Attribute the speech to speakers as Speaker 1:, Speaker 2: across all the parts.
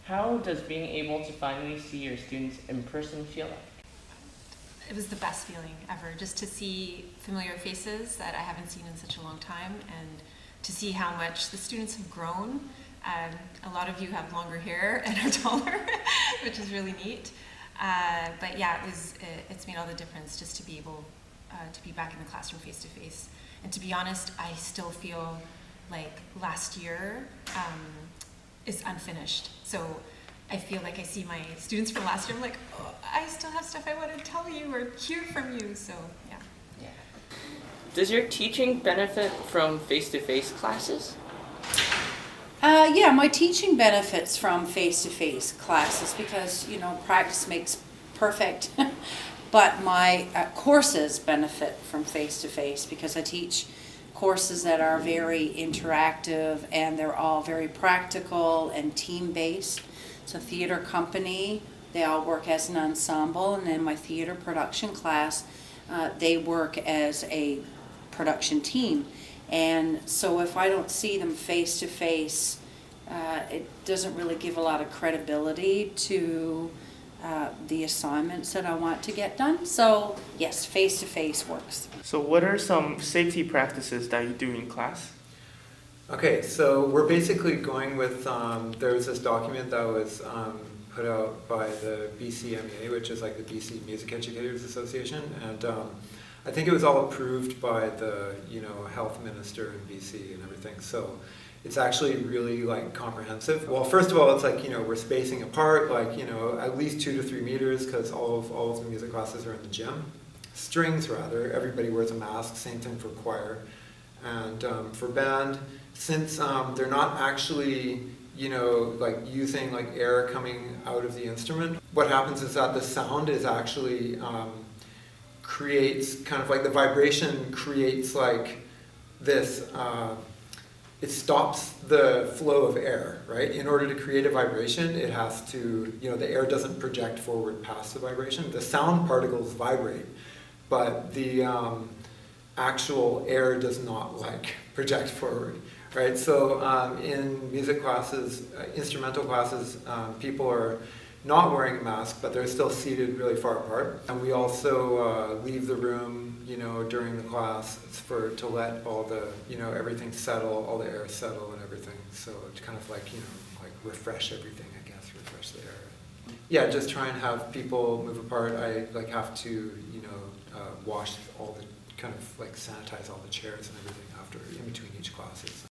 Speaker 1: How does being able to finally see your students in person feel like?
Speaker 2: It was the best feeling ever, just to see familiar faces that I haven't seen in such a long time, and to see how much the students have grown. A lot of you have longer hair and are taller, which is really neat. But yeah, it's made all the difference just to be able to be back in the classroom face to face. And to be honest, I still feel like last year is unfinished. So I feel like I see my students from last year, I'm like, oh, I still have stuff I want to tell you or hear from you, so yeah.
Speaker 1: Yeah. Does your teaching benefit from face-to-face classes?
Speaker 3: Yeah, my teaching benefits from face-to-face classes because, practice makes perfect. But my courses benefit from face-to-face because I teach courses that are very interactive and they're all very practical and team-based. So theater company, they all work as an ensemble, and in my theater production class, they work as a production team. And so if I don't see them face to face, it doesn't really give a lot of credibility to the assignments that I want to get done. So yes, face to face works.
Speaker 4: So what are some safety practices that you do in class?
Speaker 5: Okay, so we're basically going with, there was this document that was put out by the BCMEA, which is like the BC Music Educators Association, and I think it was all approved by the health minister in BC and everything. So it's actually really like comprehensive. Well, first of all, it's like we're spacing apart, like at least 2 to 3 meters, because all of the music classes are in the gym. Strings rather, everybody wears a mask. Same thing for choir, and for band. Since they're not actually, like using like air coming out of the instrument, what happens is that the sound is actually creates kind of like the vibration creates like this, it stops the flow of air, right? In order to create a vibration, it has to, the air doesn't project forward past the vibration. The sound particles vibrate, but the actual air does not like project forward. Right, so in music classes, instrumental classes, people are not wearing a mask, but they're still seated really far apart. And we also leave the room, during the class to let all the, everything settle, all the air settle and everything. So it's kind of like, like refresh everything, I guess, refresh the air. Yeah, just try and have people move apart. I have to, wash all the, kind of like sanitize all the chairs and everything after, in between each classes.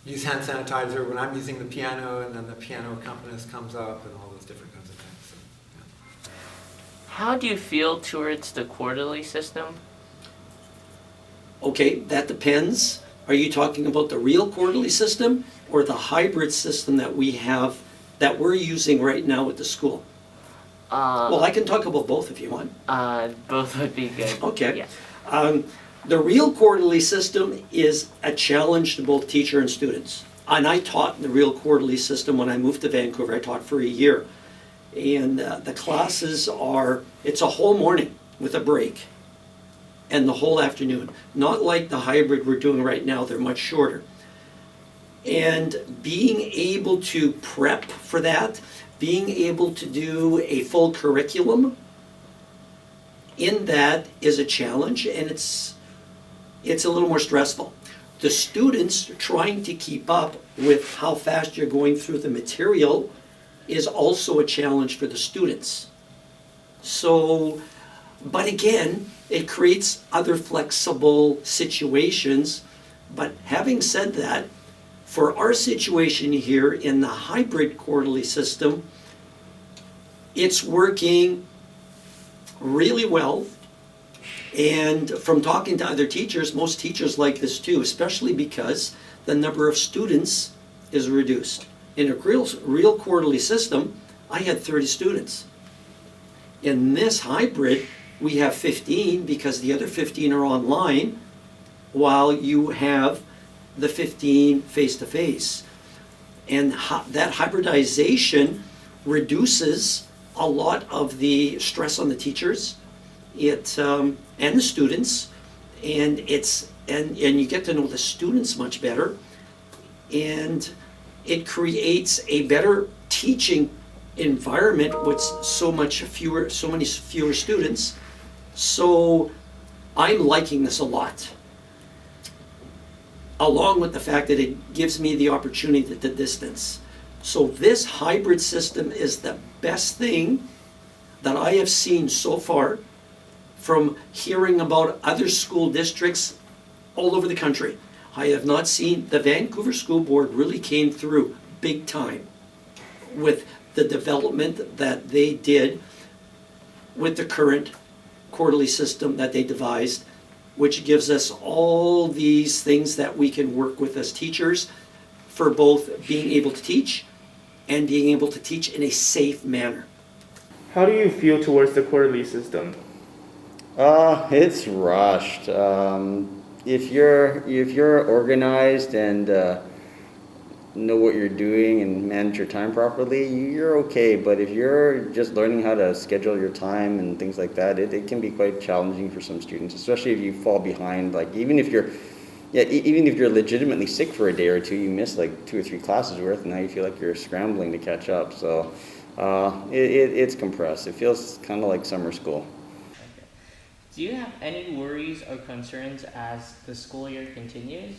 Speaker 5: Use hand sanitizer when I'm using the piano, and then the piano accompanist comes up, and all those different kinds of things. So, yeah.
Speaker 1: How do you feel towards the quarterly system?
Speaker 6: Okay, that depends. Are you talking about the real quarterly system or the hybrid system that we have, that we're using right now at the school? Well, I can talk about both if you want.
Speaker 1: Both would be good.
Speaker 6: Okay.
Speaker 1: Yeah.
Speaker 6: The real quarterly system is a challenge to both teacher and students. And I taught in the real quarterly system when I moved to Vancouver. I taught for a year. And the classes it's a whole morning with a break and the whole afternoon. Not like the hybrid we're doing right now, they're much shorter. And being able to prep for that, being able to do a full curriculum in that is a challenge, and it's a little more stressful. The students trying to keep up with how fast you're going through the material is also a challenge for the students. So, but again, it creates other flexible situations. But having said that, for our situation here in the hybrid quarterly system, it's working really well. And from talking to other teachers, most teachers like this too, especially because the number of students is reduced. In a real quarterly system, I had 30 students. In this hybrid, we have 15 because the other 15 are online, while you have the 15 face-to-face. And that hybridization reduces a lot of the stress on the teachers, and the students, and you get to know the students much better, and it creates a better teaching environment with so many fewer students. So I'm liking this a lot. Along with the fact that it gives me the opportunity to distance. So this hybrid system is the best thing that I have seen so far from hearing about other school districts all over the country. I have not seen, the Vancouver School Board really came through big time with the development that they did with the current quarterly system that they devised, which gives us all these things that we can work with as teachers for both being able to teach and being able to teach in a safe manner.
Speaker 4: How do you feel towards the quarterly system?
Speaker 7: It's rushed. If you're organized and know what you're doing and manage your time properly, you're okay. But if you're just learning how to schedule your time and things like that, it can be quite challenging for some students, especially if you fall behind. Like even if you're legitimately sick for a day or two, you miss like 2 or 3 classes worth, and now you feel like you're scrambling to catch up. So it's compressed. It feels kind of like summer school.
Speaker 1: Do you have any worries or concerns as the school year continues?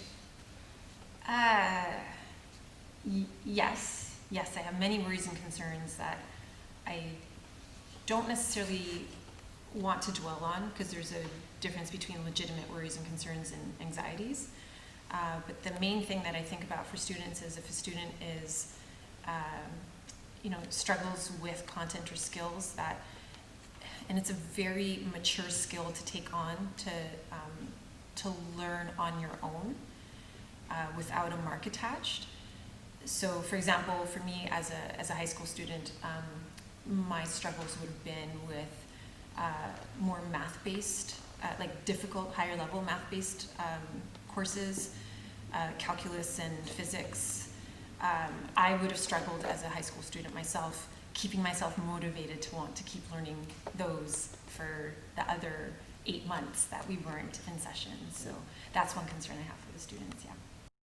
Speaker 2: Yes, I have many worries and concerns that I don't necessarily want to dwell on, because there's a difference between legitimate worries and concerns and anxieties. But the main thing that I think about for students is if a student is, struggles with content or skills that, and it's a very mature skill to take on, to learn on your own without a mark attached. So, for example, for me as a high school student, my struggles would have been with more math-based, like difficult, higher-level math-based courses, calculus and physics. I would have struggled as a high school student myself, keeping myself motivated to want to keep learning those for the other 8 months that we weren't in session. So that's one concern I have for the students, yeah.